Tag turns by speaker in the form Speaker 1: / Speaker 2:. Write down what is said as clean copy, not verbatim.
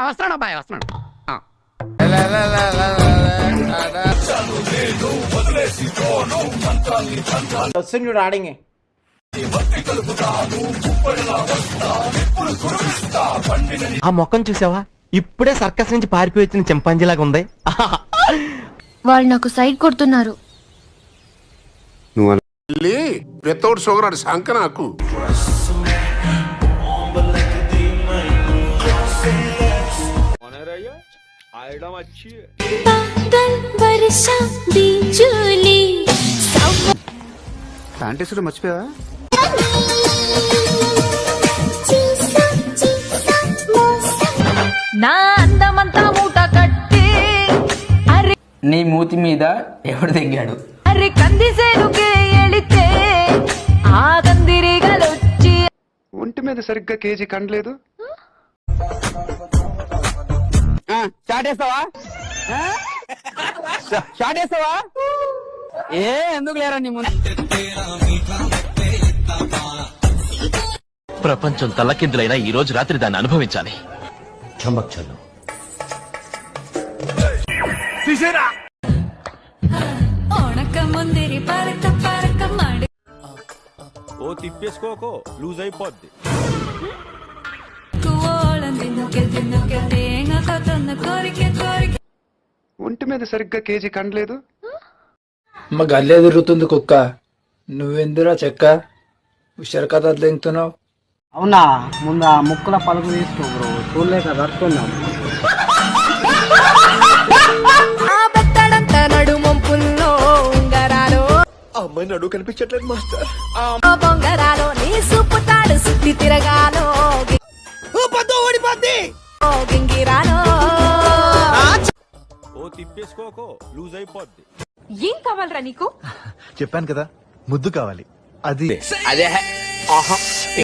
Speaker 1: వస్తున్నాడు అబ్బాయి వస్తున్నాడు.
Speaker 2: వస్తుంది చూడు ఆడింగ్.
Speaker 3: ఆ మొక్కం చూసావా, ఇప్పుడే సర్కస్ నుంచి పారిపోయి వచ్చిన చింపాంజీలాగా ఉంది.
Speaker 4: వాళ్ళు నాకు సైడ్ కొడుతున్నారు.
Speaker 5: వితౌట్ షుగర్ అది శంక నాకు.
Speaker 6: ఫ్యాంటసీలో మర్చిపోయావా?
Speaker 4: నా అందమంతా మూట కట్టి అరే
Speaker 2: నీ మూతి మీద ఎవడు తెగాడు?
Speaker 4: అరే కందిసేనుకే ఎళితే ఆ కందిరిగలొచ్చి
Speaker 6: ఒంటి మీద సరిగ్గా కేజీ కండలేదు.
Speaker 2: షాట్ వేస్తావా? షాట్ వేస్తావా? ఎందుకు లేరా నీ ముందు?
Speaker 3: ప్రపంచం తలకిందులైనా ఈ రోజు రాత్రి దాన్ని అనుభవించాలి.
Speaker 4: ముందిరి పరక పరక మాడి
Speaker 7: ఓ తిప్పేసుకోకో లూజ్ అయిపోద్ది.
Speaker 6: ఒంటి మీద సరిగ్గా కేజీ కండలేదు.
Speaker 8: మా గల్లే తిరుగుతుంది కుక్క. నువ్వెందురా చెక్క హుషారు కథ దింగుతున్నావు?
Speaker 2: అవునా, ముందు ఆ ముక్కుల పలుకు తీసుకో బ్రో, చూడలేక దడుతున్నాం.
Speaker 4: నడుమంపుల్లో ఉంగరాలు
Speaker 6: అమ్మాయి నడు కనిపించట్లేదు మాస్టర్.
Speaker 4: బొంగరాలు నీ సుప్పుతాడు సుత్తి తిరగాలో గింగిరాలో.
Speaker 7: ఓ తిప్పేసుకోకో లూజ్ అయిపోద్ది.
Speaker 4: ఏం కావాలరా నీకు?
Speaker 6: చెప్పాను కదా ముద్దు కావాలి. అది
Speaker 2: అదే